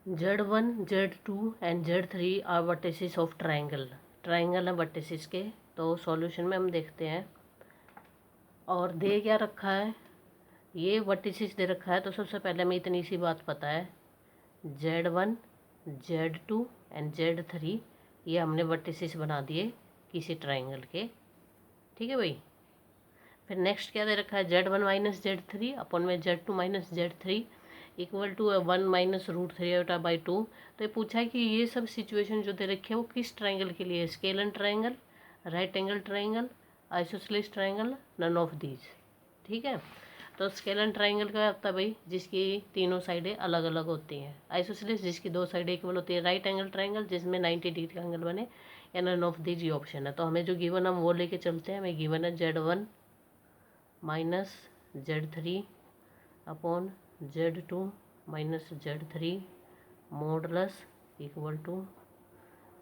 Z1, Z2 and Z3 are vertices of triangle. Triangle है vertices के। तो solution में हम देखते हैं। और दे क्या रखा है, ये वर्टिसेस दे रखा है। तो सबसे पहले हमें इतनी सी बात पता है, Z1, Z2 एंड Z3 ये हमने वर्टिसेस बना दिए किसी ट्राइंगल के। ठीक है भाई। फिर नेक्स्ट क्या दे रखा है, Z1 माइनस Z3 अपन में Z2 minus Z3 equal to 1 minus root 3/2। तो ये पूछा है कि ये सब सिचुएशन जो दे रखी है वो किस ट्राइंगल के लिए, scalene triangle, right angle triangle, isosceles triangle, none of these. ठीक है। तो स्केलन ट्राइंगल क्या होता है भाई, जिसकी तीनों साइडें अलग अलग होती हैं। आइसोसेलेस जिसकी दो साइडें इक्वल होती है। राइट एंगल ट्राइंगल जिसमें 90 डिग्री का एंगल बने, या नन ऑफ दीज ये ऑप्शन है। तो हमें जो गिवन हम वो लेके चलते हैं। हमें गिवन है Z1 minus Z3 upon Z2 minus Z3 modulus equal to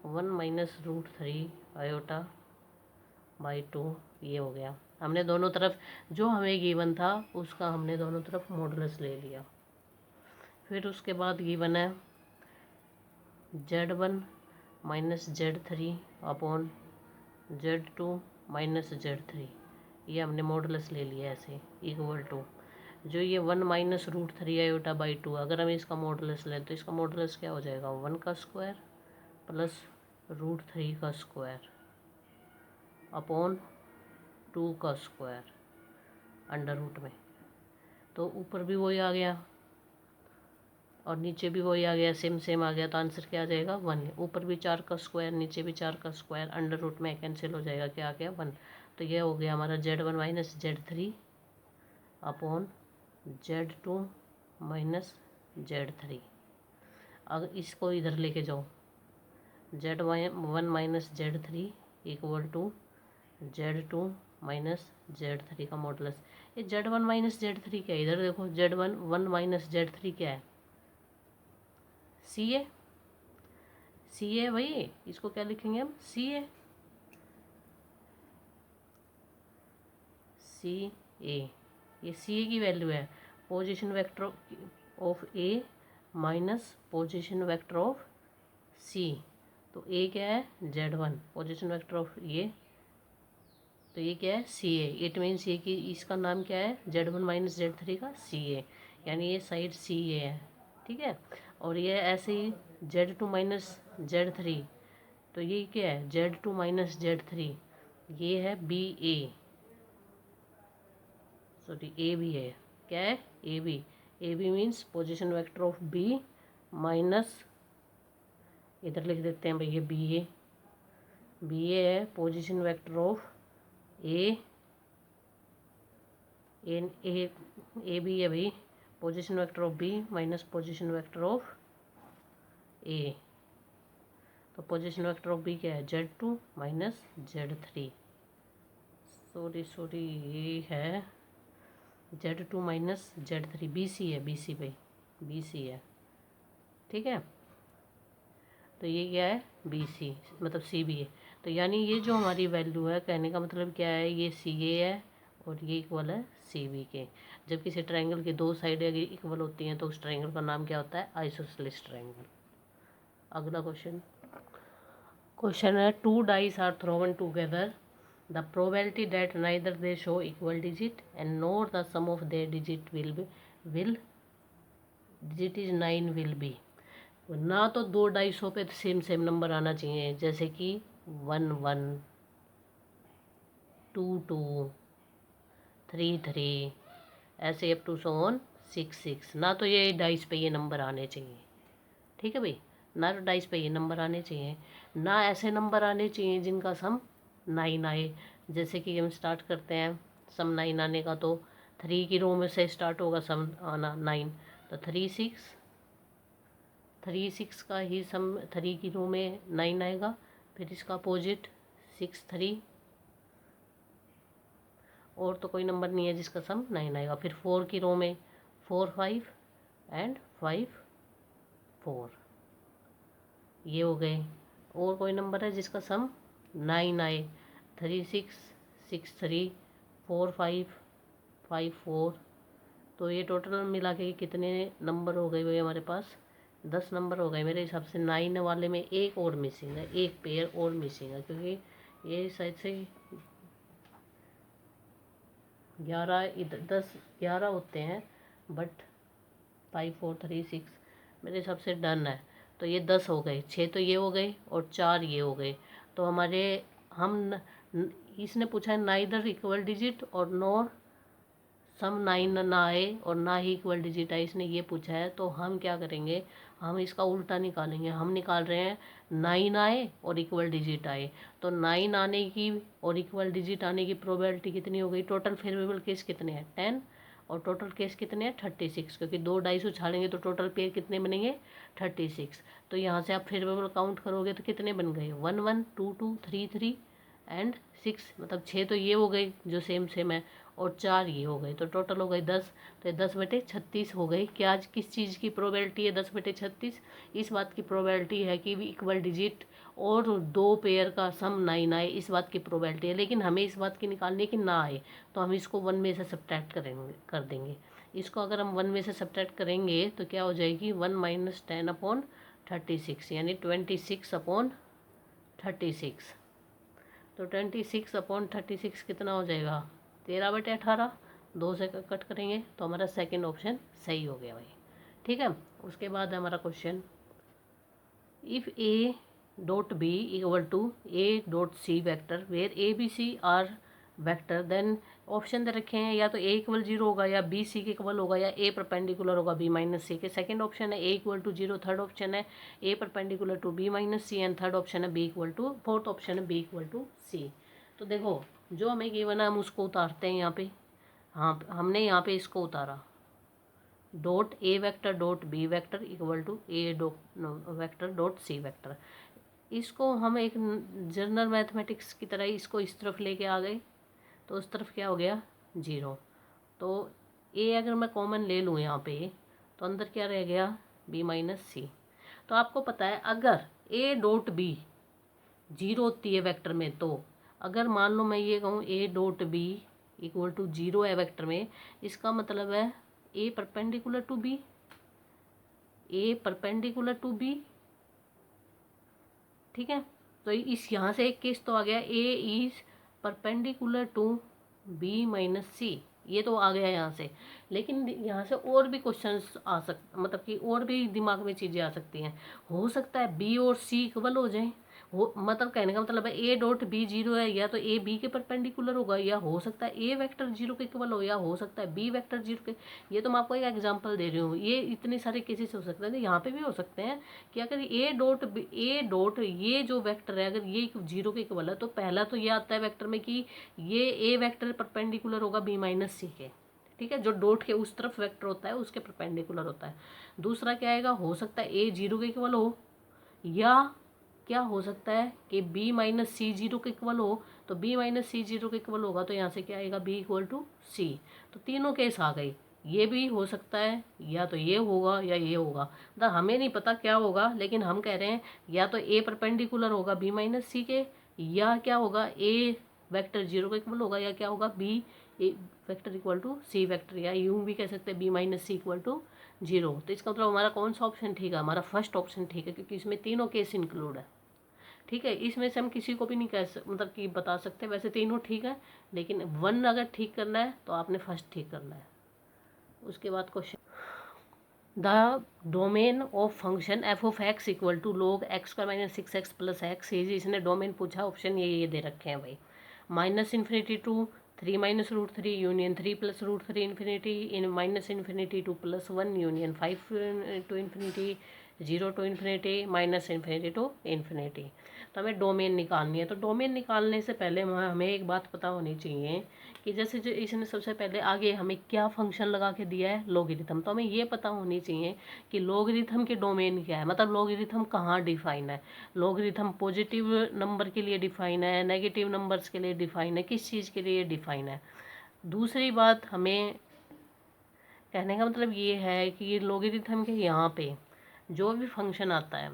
1 minus root 3/2। ये हो गया। हमने दोनों तरफ जो हमें गिवन था उसका हमने दोनों तरफ मॉडुलस ले लिया। फिर उसके बाद गिवन है Z1 minus Z3 upon Z2 minus Z3। ये हमने मॉडुलस ले लिया ऐसे, इक्वल टू जो ये 1 माइनस रूट 3/2। अगर हम इसका मॉडुलस लें तो इसका मॉडुलस क्या हो जाएगा, 1 का स्क्वायर प्लस रूट 3 का स्क्वायर अपॉन 2 का स्क्वायर अंडर रूट में। तो ऊपर भी वही आ गया और नीचे भी वही आ गया, सेम सेम आ गया। तो आंसर क्या आ जाएगा, 1। ऊपर भी 4 का स्क्वायर, नीचे भी 4 का स्क्वायर, अंडर रूट में कैंसिल हो जाएगा, क्या आ गया, 1। तो ये हो गया हमारा Z1 minus Z3 upon Z2 minus Z3। अगर इसको इधर लेके जाओ, Z1 minus Z3 equal to Z2 minus Z3 का मॉडुलस। ये Z1 माइनस Z3 क्या है, इधर देखो, Z1 माइनस Z3 क्या है, सी ए भाई। इसको क्या लिखेंगे हम, सी ए ये सी ए की वैल्यू है, position vector of A minus position vector of C. तो ए क्या है, Z1 position vector of A, तो ये क्या है, सी ए। इट मीन्स ये कि इसका नाम क्या है, Z1 माइनस Z3 का सी ए, यानी ये साइड सी ए है। ठीक है। और ये ऐसे ही Z2 माइनस Z3, तो ये क्या है, Z2 माइनस Z3, ये है B A, sorry A B है। क्या है, A B means position vector of B minus, इधर लिख देते हैं भाई, ये बी ए है position vector of A B है भाई, position vector of B minus position vector of A. तो पोजीशन वेक्टर ऑफ बी क्या है, Z2 माइनस Z3, सॉरी ये है Z2 माइनस Z3, BC है, BC भाई, BC है। ठीक है। तो ये क्या है, BC मतलब CB है। तो यानी ये जो हमारी वैल्यू है, कहने का मतलब क्या है, ये CA है और ये इक्वल है CB के। जब किसी ट्रायंगल की दो साइडें अगर इक्वल होती हैं तो उस ट्रायंगल का नाम क्या होता है, आइसोसेलेस ट्रायंगल। अगला क्वेश्चन है, 2 dice are thrown together, the probability that neither they show equal digit and nor the sum of their digit digit is 9 will be। ना तो दो डाइसों पे सेम सेम नंबर आना चाहिए, जैसे कि 1 1, 2 2, 3 3, ऐसे अप टू सो ऑन 6 6। ना तो ये डाइस पे ये नंबर आने चाहिए। ठीक है भाई, ना तो डाइस पे ये नंबर आने चाहिए, ना ऐसे नंबर आने चाहिए जिनका सम 9 आए। जैसे कि हम स्टार्ट करते हैं सम 9 आने का, तो 3 की रो में से स्टार्ट होगा सम आना 9, तो 3 6 का ही सम 3 की रो में 9 आएगा। फिर इसका अपोजिट 6 3, और तो कोई नंबर नहीं है जिसका सम 9 आएगा। फिर 4 की रो में 4 5 एंड 5 4, ये हो गए। और कोई नंबर है जिसका सम 9 आए, 3 6 6 3 4 5 5 4। तो ये टोटल मिला के कितने नंबर हो गए भाई हमारे पास, 10 नंबर हो गए मेरे हिसाब से। 9 वाले में एक और मिसिंग है, एक पेयर और मिसिंग है, क्योंकि ये शायद से 11 10 11 होते हैं, बट 5 4 3 6 मेरे हिसाब से डन है। तो ये 10 हो गए, 6 तो ये हो गए और 4 ये हो गए। तो हमारे इसने पूछा है नाइदर इक्वल डिजिट और नॉर सम 9 ना आए और ना ही इक्वल डिजिट आए, इसने ये पूछा है। तो हम क्या करेंगे, हम इसका उल्टा निकालेंगे। हम निकाल रहे हैं 9 आए और इक्वल डिजिट आए। तो 9 आने की और इक्वल डिजिट आने की प्रोबेबिलिटी कितनी हो गई? टोटल फेवरेबल केस कितने हैं? 10 और टोटल केस कितने हैं? 36, क्योंकि 2 डाइस उछालेंगे तो टोटल पेयर कितने बनेंगे? 36। तो यहाँ से आप फेवरेबल काउंट करोगे तो कितने बन गए? 1 1 2 2 3 3 एंड 6, मतलब 6 तो ये हो गई जो सेम सेम है और 4 ये हो गए, तो टोटल हो गए 10। तो 10/36 हो गई। क्या आज किस चीज़ की प्रोबेबिलिटी है 10/36? इस बात की प्रोबेबिलिटी है कि इक्वल डिजिट और 2 पेयर का सम 9 आए, इस बात की प्रोबेबिलिटी है। लेकिन हमें इस बात की निकालनी है कि ना आए, तो हम इसको 1 में से सब्ट्रैक्ट कर देंगे। इसको अगर हम 1 में से सब्ट्रैक्ट करेंगे तो क्या हो जाएगी? 1 - 10/36 यानी 26/36। तो 26/36 कितना हो जाएगा? 13/18। 2 से कट करेंगे तो हमारा सेकंड ऑप्शन सही हो गया भाई। ठीक है, उसके बाद हमारा question, if A.B = A.C vector where ABC are vector, then option दे रखे हैं, या तो A = 0 होगा, या B C के इक्वल होगा, या A परपेंडिकुलर होगा B - C के। सेकंड ऑप्शन है A = 0, थर्ड ऑप्शन है A perpendicular to B - C, and third option है फोर्थ ऑप्शन है B = C। तो देखो, जो हमें गिवन है हम उसको उतारते हैं यहाँ पे। हाँ, हमने यहाँ पे इसको उतारा, dot A vector dot B vector equal to A vector dot C vector. इसको हम एक जनरल मैथमेटिक्स की तरह इसको इस तरफ लेके आ गए, तो उस तरफ क्या हो गया? 0। तो A अगर मैं कॉमन ले लूँ यहाँ पे, तो अंदर क्या रह गया? B - C। तो आपको पता है अगर A डॉट B 0 होती है वेक्टर में, तो अगर मान लो मैं ये कहूँ A डॉट B = 0 है वेक्टर में, इसका मतलब है A perpendicular to B, A perpendicular to B। ठीक है, तो इस यहाँ से एक केस तो आ गया, A is perpendicular to B - C, ये तो आ गया यहाँ से। लेकिन यहाँ से और भी क्वेश्चंस आ मतलब कि और भी दिमाग में चीज़ें आ सकती हैं। हो सकता है B और C इक्वल हो जाएं, हो मतलब कहने का मतलब है A डॉट B 0 है, या तो A B के परपेंडिकुलर होगा, या हो सकता है A वेक्टर 0 के इक्वल हो, या हो सकता है B वेक्टर 0 के। ये तो मैं आपको एक एग्जांपल दे रही हूँ, ये इतने सारे केसेस हो सकते हैं। तो यहाँ पे भी हो सकते हैं कि अगर A डॉट ये जो वेक्टर है अगर ये 0 के इक्वल है, तो पहला तो ये आता है वेक्टर में कि ये A वेक्टर परपेंडिकुलर होगा B - C के। ठीक है, जो डॉट के उस तरफ वेक्टर होता है उसके परपेंडिकुलर होता है। दूसरा क्या आएगा? हो सकता है A 0 के इक्वल हो, या क्या हो सकता है कि B - C 0 के इक्वल हो। तो B - C 0 के इक्वल होगा तो यहाँ से क्या आएगा? B = C। तो तीनों केस आ गई। ये भी हो सकता है, या तो ये होगा या ये होगा, मतलब हमें नहीं पता क्या होगा, लेकिन हम कह रहे हैं या तो A परपेंडिकुलर होगा B - C के, या क्या होगा A वेक्टर 0 के इक्वल होगा, या क्या होगा B वेक्टर = C वेक्टर, या यूँ भी कह सकते हैं B - C = 0। तो इसका मतलब हमारा कौन सा ऑप्शन ठीक है? हमारा फर्स्ट ऑप्शन ठीक है, क्योंकि इसमें तीनों केस इंक्लूड है। ठीक है, इसमें से हम किसी को भी नहीं मतलब कि बता सकते, वैसे तीनों ठीक है, लेकिन 1 अगर ठीक करना है तो आपने फर्स्ट ठीक करना है। उसके बाद question, the domain of function f(x) = log x² - 6x + x। इसने डोमेन पूछा, ऑप्शन ये दे रखे हैं भाई, -∞ to 3 - √3 union 3 + √3 infinity, -∞ to +1 union 5 to ∞, 0 to ∞, -∞ to ∞। तो हमें डोमेन निकालनी है। तो डोमेन निकालने से पहले हमें एक बात पता होनी चाहिए कि जैसे जो इसने सबसे पहले आगे हमें क्या फंक्शन लगा के दिया है? लॉगरिथम। तो हमें ये पता होनी चाहिए कि लॉगरिथम के डोमेन क्या है, मतलब लॉगरिथम कहाँ डिफाइन है। लॉगरिथम पॉजिटिव नंबर के लिए डिफाइन है, नेगेटिव नंबर्स के लिए डिफाइन है, किस चीज़ के लिए डिफाइन है। दूसरी बात, हमें कहने का मतलब ये है कि लॉगरिथम के यहाँ पे जो भी फंक्शन आता है,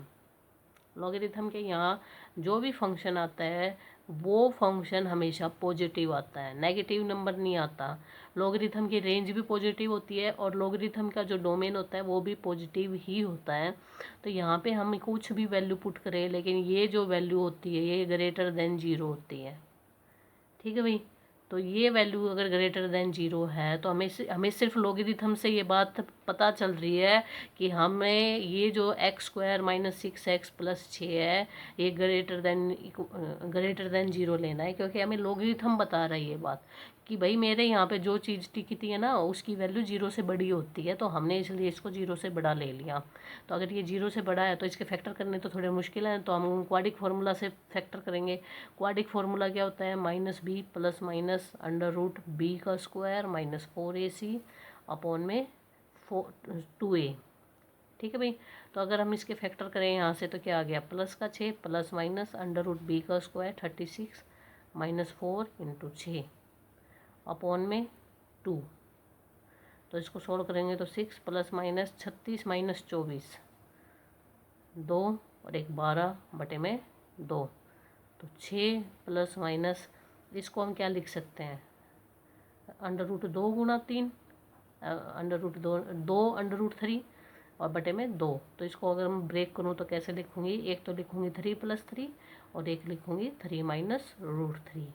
लॉगरिथम के यहाँ जो भी फंक्शन आता है वो फंक्शन हमेशा पॉजिटिव आता है, नेगेटिव नंबर नहीं आता। लॉगरिथम की रेंज भी पॉजिटिव होती है और लॉगरिथम का जो डोमेन होता है वो भी पॉजिटिव ही होता है। तो यहाँ पे हम कुछ भी वैल्यू पुट करें, लेकिन ये जो वैल्यू होती है ये ग्रेटर देन ज़ीरो होती है। ठीक है भाई, तो ये वैल्यू अगर ग्रेटर देन ज़ीरो है तो हमें सिर्फ लॉगरिथम से ये बात पता चल रही है कि हमें ये जो x square minus 6x plus 6 है ये ग्रेटर देन ज़ीरो लेना है, क्योंकि हमें लॉगरिथम बता रहा है ये बात कि भाई मेरे यहाँ पे जो चीज़ टिकती है ना उसकी वैल्यू जीरो से बड़ी होती है, तो हमने इसलिए इसको जीरो से बड़ा ले लिया। तो अगर ये जीरो से बड़ा है तो इसके फैक्टर करने तो थोड़े मुश्किल हैं, तो हम क्वाड्रिक फार्मूला से फैक्टर करेंगे। क्वाड्रिक फार्मूला क्या होता है, minus B plus minus under root B का स्क्वायर माइनस 4ac अपॉन में 2a। ठीक है भाई, तो अगर हम इसके फैक्टर करें यहाँ से तो क्या आ गया, प्लस का 6 plus minus under root B का स्क्वायर 36 माइनस 4 इंटू 6 अपॉन में 2। तो इसको सोल्व करेंगे तो 6 प्लस माइनस 36 माइनस 24 2 और एक 12 बटे में 2, तो 6 प्लस माइनस इसको हम क्या लिख सकते हैं, अंडर रूट 2 गुणा 3 अंडर रूट 2 अंडर रूट 3 और बटे में 2। तो इसको अगर मैं ब्रेक करूँ तो कैसे लिखूँगी, एक तो लिखूँगी 3 प्लस 3 और एक लिखूँगी 3 माइनस रूट 3।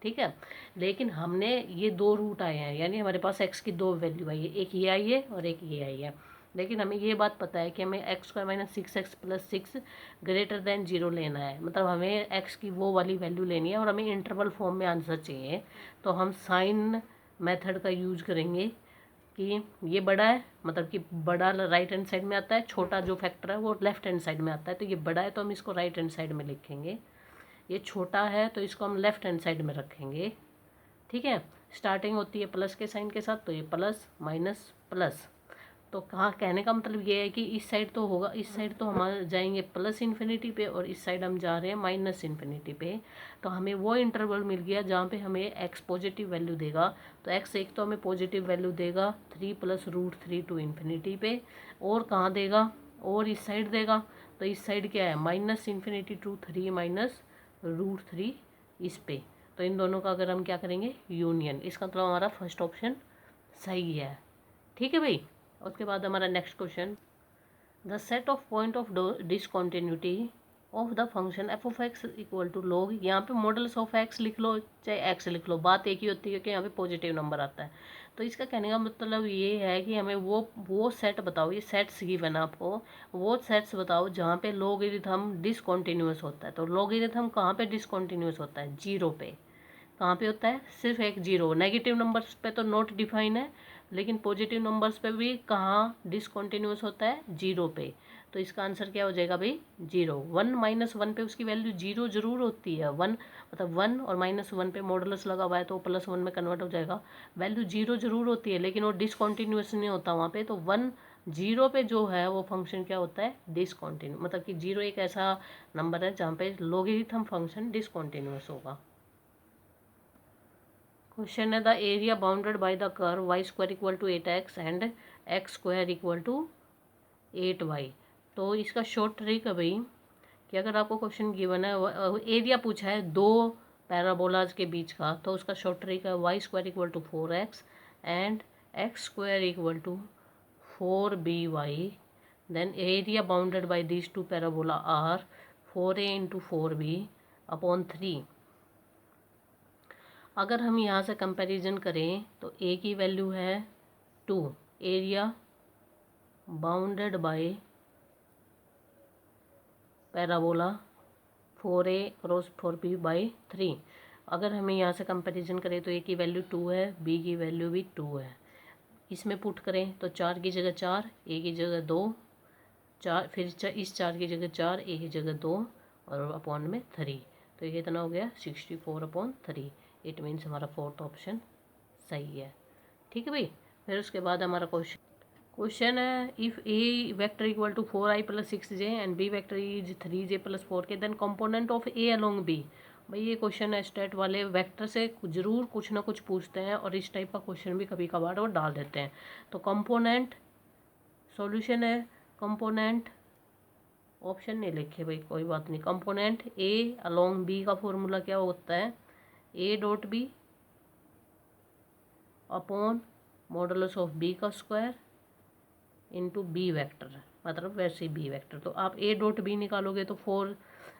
ठीक है, लेकिन हमने ये दो रूट आए हैं, यानी हमारे पास एक्स की दो वैल्यू आई है, एक ये आई है और एक ये आई है। लेकिन हमें ये बात पता है कि हमें x square minus 6x plus 6 greater than zero लेना है, मतलब हमें एक्स की वो वाली वैल्यू लेनी है और हमें इंटरवल फॉर्म में आंसर चाहिए। तो हम साइन मेथड का यूज करेंगे कि ये बड़ा है, मतलब कि बड़ा राइट हैंड साइड में आता है, छोटा जो फैक्टर है वो लेफ्ट हैंड साइड में आता है। तो ये बड़ा है तो हम इसको राइट हैंड साइड में लिखेंगे, ये छोटा है तो इसको हम लेफ्ट हैंड साइड में रखेंगे। ठीक है, स्टार्टिंग होती है प्लस के साइन के साथ, तो ये प्लस माइनस प्लस। तो कहाँ कहने का मतलब ये है कि इस साइड तो होगा, इस साइड तो हम जाएंगे प्लस इन्फिनिटी पे और इस साइड हम जा रहे हैं माइनस इन्फिनिटी पे। तो हमें वो इंटरवल मिल गया जहाँ पे हमें एक्स पॉजिटिव वैल्यू देगा। तो एक्स एक तो हमें पॉजिटिव वैल्यू देगा 3 प्लस रूट 3 टू इन्फिनिटी पे, और कहाँ देगा, और इस साइड देगा। तो इस साइड क्या है, minus infinity to 3 minus root 3 इस पे। तो इन दोनों का अगर हम क्या करेंगे यूनियन, इसका मतलब हमारा फर्स्ट ऑप्शन सही है। ठीक है भाई, उसके बाद हमारा next question, the set of point of discontinuity of the function F of x equal to log, यहाँ पे मॉडल्स ऑफ एक्स लिख लो चाहे एक्स लिख लो, बात एक ही होती है क्योंकि यहाँ पे पॉजिटिव नंबर आता है। तो इसका कहने का मतलब ये है कि हमें वो सेट बताओ, ये सेट्स गिवन है आपको, वो सेट्स बताओ जहाँ पे लॉगरिथम डिसकॉन्टिन्यूअस होता है। तो लॉगरिथम कहाँ पे डिसकॉन्टिन्यूअस होता है, जीरो पे। कहाँ पे होता है, सिर्फ एक जीरो। नेगेटिव नंबर्स पे तो नॉट डिफाइन है, लेकिन पॉजिटिव नंबर्स पे भी कहाँ डिसकॉन्टिन्यूअस होता है, जीरो पे। तो इसका आंसर क्या हो जाएगा भाई, जीरो। 1 माइनस 1 पे उसकी वैल्यू जीरो जरूर होती है, 1 मतलब 1 और माइनस 1 पे मॉडुलस लगा हुआ है तो प्लस 1 में कन्वर्ट हो जाएगा, वैल्यू जीरो जरूर होती है, लेकिन वो डिसकॉन्टिन्यूअस नहीं होता वहाँ पे। तो 1 जीरो पे जो है वो फंक्शन क्या होता है, डिसकॉन्टिन्यू, मतलब कि जीरो एक ऐसा नंबर है जहाँ पे लॉगरिथम फंक्शन डिसकॉन्टिन्यूअस होगा। क्वेश्चन है, the area bounded by the curve y square equal to 8x and x square equal to 8y। तो इसका शॉर्ट ट्रिक है भाई कि अगर आपको क्वेश्चन गिवन है, एरिया पूछा है दो पैराबोलाज के बीच का, तो उसका शॉर्ट ट्रिक है y square equal to 4x and x square equal to 4by। Then area bounded by these two parabola are 4a into 4b upon 3। अगर हम यहाँ से कंपैरिजन करें तो ए की वैल्यू है 2, area bounded bye parabola 4a cross 4b by 3। अगर हमें यहाँ से कंपैरिजन करें तो ए की वैल्यू 2 है, बी की वैल्यू भी 2 है। इसमें पुट करें तो 4 की जगह 4, ए की जगह 2, 4 फिर इस 4 की जगह 4, ए की जगह 2 और अपॉन में 3। तो ये कितना हो गया 64/3। इट मीन्स हमारा फोर्थ ऑप्शन सही है। ठीक है भाई, फिर उसके बाद हमारा क्वेश्चन है, if A vector equal to 4i plus 6j and B vector is 3j plus 4k then component of A along B. भाई ये क्वेश्चन है स्टेट वाले, वेक्टर से जरूर कुछ ना कुछ पूछते हैं और इस टाइप का क्वेश्चन भी कभी कभार वो डाल देते हैं। तो कंपोनेंट सॉल्यूशन है, कंपोनेंट ऑप्शन नहीं लिखे भाई, कोई बात नहीं। कंपोनेंट ए अलोंग बी का फॉर्मूला क्या होता है, A dot B upon modulus of B का स्क्वायर इंटू बी वेक्टर, मतलब वैसे ही बी वेक्टर। तो आप ए डॉट बी निकालोगे तो 4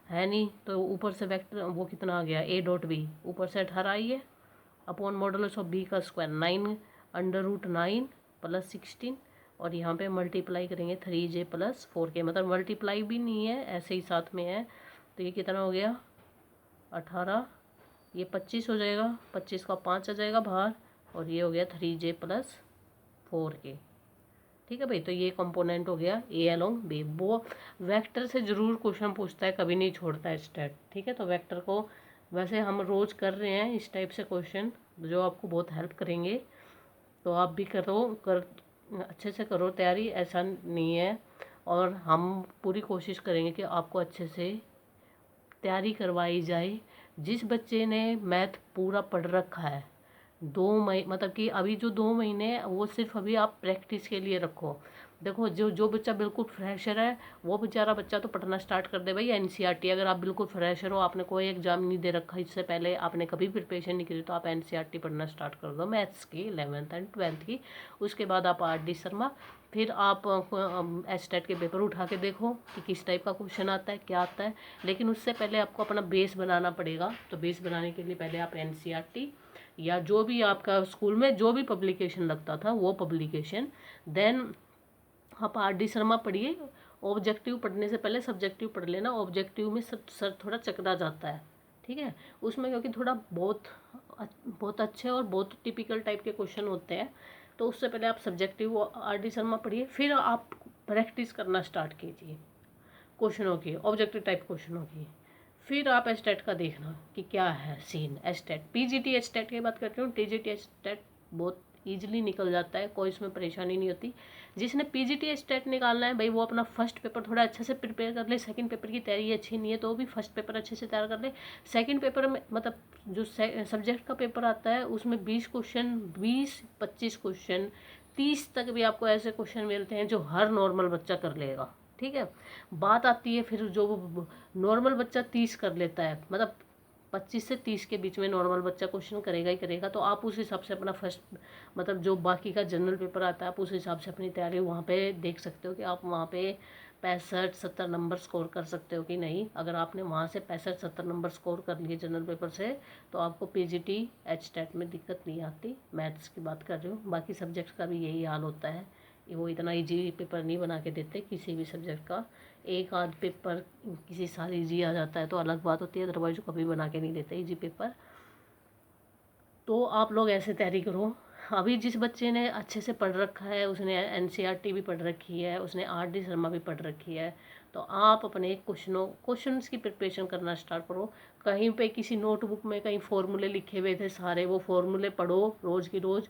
है नहीं, तो ऊपर से वेक्टर वो कितना आ गया, ए डॉट बी ऊपर से 18 आई है, अपॉन मॉडुलस ऑफ बी का स्क्वायर 9 अंडर रूट 9 प्लस 16, और यहाँ पे मल्टीप्लाई करेंगे 3j प्लस 4k, मतलब मल्टीप्लाई भी नहीं है, ऐसे ही साथ में है। तो ये कितना हो गया 18, ये 25 हो जाएगा, 25 का 5 आ जाएगा बाहर, और ये हो गया 3j प्लस 4k। ठीक है भाई, तो ये कंपोनेंट हो गया ए अलोंग बी। वो वेक्टर से ज़रूर क्वेश्चन पूछता है, कभी नहीं छोड़ता है स्टेट। ठीक है, तो वेक्टर को वैसे हम रोज़ कर रहे हैं इस टाइप से क्वेश्चन, जो आपको बहुत हेल्प करेंगे। तो आप भी अच्छे से करो तैयारी, ऐसा नहीं है। और हम पूरी कोशिश करेंगे कि आपको अच्छे से तैयारी करवाई जाए। जिस बच्चे ने मैथ पूरा पढ़ रखा है 2 महीने, मतलब कि अभी जो 2 महीने वो सिर्फ अभी आप प्रैक्टिस के लिए रखो। देखो जो बच्चा बिल्कुल फ्रेशर है वो बेचारा बच्चा तो पढ़ना स्टार्ट कर दे भाई एनसीईआरटी। अगर आप बिल्कुल फ्रेशर हो, आपने कोई एग्जाम नहीं दे रखा इससे पहले, आपने कभी प्रिपरेशन नहीं की, तो आप एनसीईआरटी पढ़ना स्टार्ट कर दो मैथ्स की 11th एंड 12th की। उसके बाद आप आर.डी. शर्मा, फिर आप एस्टेट के पेपर उठा के देखो कि किस टाइप का क्वेश्चन आता है, क्या आता है। लेकिन उससे पहले आपको अपना बेस बनाना पड़ेगा। तो बेस बनाने के लिए पहले आप एनसीईआरटी या जो भी आपका स्कूल में जो भी पब्लिकेशन लगता था वो पब्लिकेशन, देन आप आर.डी. शर्मा पढ़िए। ऑब्जेक्टिव पढ़ने से पहले सब्जेक्टिव पढ़ लेना। ऑब्जेक्टिव में सर थोड़ा चकरा जाता है, ठीक है उसमें, क्योंकि थोड़ा बहुत अच्छे और बहुत टिपिकल टाइप के क्वेश्चन होते हैं। तो उससे पहले आप सब्जेक्टिव आर.डी. शर्मा पढ़िए, फिर आप प्रैक्टिस करना स्टार्ट कीजिए क्वेश्चनों की, ऑब्जेक्टिव टाइप क्वेश्चनों की। फिर आप एस्टेट का देखना कि क्या है सीन। एस्टेट पीजीटी एस्टेट की बात करते हूँ, टीजीटी एस्टेट बहुत ईजिली निकल जाता है, कोई इसमें परेशानी नहीं होती। जिसने पीजीटी एस्टेट निकालना है भाई वो अपना फर्स्ट पेपर थोड़ा अच्छे से प्रिपेयर कर ले। सेकंड पेपर की तैयारी अच्छी नहीं है तो भी फर्स्ट पेपर अच्छे से तैयार कर ले। सेकंड पेपर में मतलब जो सब्जेक्ट का पेपर आता है उसमें 20 क्वेश्चन, 20-25 क्वेश्चन, 30 तक भी आपको ऐसे क्वेश्चन मिलते हैं जो हर नॉर्मल बच्चा कर लेगा। ठीक है, बात आती है फिर जो नॉर्मल बच्चा 30 कर लेता है, मतलब 25 से 30 के बीच में नॉर्मल बच्चा क्वेश्चन करेगा ही करेगा। तो आप उस हिसाब से अपना फर्स्ट मतलब जो बाकी का जनरल पेपर आता है आप उस हिसाब से अपनी तैयारी वहाँ पे देख सकते हो कि आप वहाँ पे 65-70 नंबर स्कोर कर सकते हो कि नहीं। अगर आपने वहाँ से 65-70 नंबर स्कोर कर लिए जनरल पेपर से तो आपको पीजीटी एचटेट में दिक्कत नहीं आती। मैथ्स की बात कर रही हूँ, बाकी सब्जेक्ट्स का भी यही हाल होता है। वो इतना इजी पेपर नहीं बना के देते किसी भी सब्जेक्ट का। एक आध पेपर किसी साल इजी आ जाता है तो अलग बात होती है, अदरवाइज कभी बना के नहीं देते इजी पेपर। तो आप लोग ऐसे तैयारी करो। अभी जिस बच्चे ने अच्छे से पढ़ रखा है, उसने एनसीईआरटी भी पढ़ रखी है, उसने आर.डी. शर्मा भी पढ़ रखी है, तो आप अपने क्वेश्चंस की प्रिपरेशन करना स्टार्ट करो। कहीं पे किसी नोटबुक में कहीं फॉर्मूले लिखे हुए थे सारे, वो फॉर्मूले पढ़ो रोज़ की रोज़।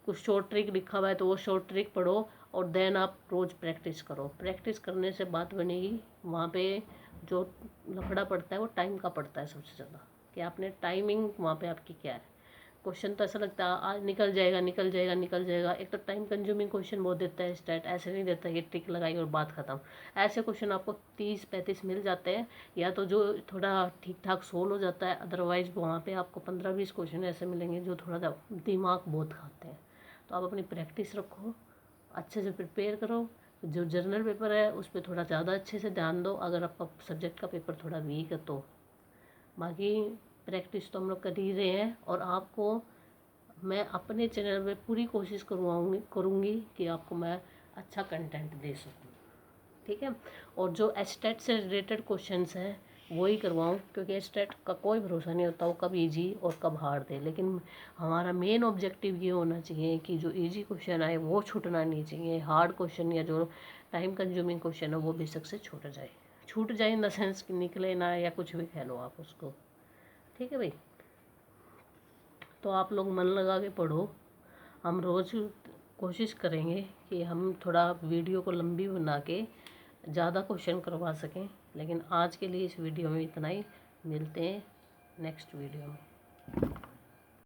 कुछ शॉर्ट ट्रिक लिखा हुआ है तो वो शॉर्ट ट्रिक पढ़ो, और देन आप रोज़ प्रैक्टिस करो। प्रैक्टिस करने से बात बनेगी। वहाँ पे जो लफड़ा पड़ता है वो टाइम का पड़ता है सबसे ज़्यादा, कि आपने टाइमिंग वहाँ पे आपकी क्या है। क्वेश्चन तो ऐसा लगता है आज निकल जाएगा निकल जाएगा निकल जाएगा। एक तो टाइम कंज्यूमिंग क्वेश्चन बहुत देता है स्टेट, ऐसे नहीं देता कि ट्रिक लगाई और बात खत्म। ऐसे क्वेश्चन आपको 30-35 मिल जाते हैं, या तो जो थोड़ा ठीक ठाक सोल्व हो जाता है, अदरवाइज वहाँ पे आपको 15-20 क्वेश्चन ऐसे मिलेंगे जो थोड़ा दिमाग बहुत खाते हैं। तो आप अपनी प्रैक्टिस रखो, अच्छे से प्रिपेयर करो। जो जर्नल पेपर है उस पर थोड़ा ज़्यादा अच्छे से ध्यान दो अगर आपका सब्जेक्ट का पेपर थोड़ा वीक है तो। बाकी प्रैक्टिस तो हम लोग कर ही रहे हैं, और आपको मैं अपने चैनल में पूरी कोशिश करूँगी कि आपको मैं अच्छा कंटेंट दे सकूँ। ठीक है, और जो एस्टेट से रिलेटेड क्वेश्चंस हैं वही करवाऊँ, क्योंकि एस्टेट का कोई भरोसा नहीं होता वो कब इजी और कब हार्ड दे। लेकिन हमारा मेन ऑब्जेक्टिव ये होना चाहिए कि जो इजी क्वेश्चन आए वो छूटना नहीं चाहिए। हार्ड क्वेश्चन या जो टाइम कंज्यूमिंग क्वेश्चन है वो बेशक से छूट जाए इन द सेंस कि निकले ना, या कुछ भी कह लो आप उसको। ठीक है भाई, तो आप लोग मन लगा के पढ़ो। हम रोज़ कोशिश करेंगे कि हम थोड़ा वीडियो को लंबी बना के ज़्यादा क्वेश्चन करवा सकें। लेकिन आज के लिए इस वीडियो में इतना ही, मिलते हैं नेक्स्ट वीडियो में।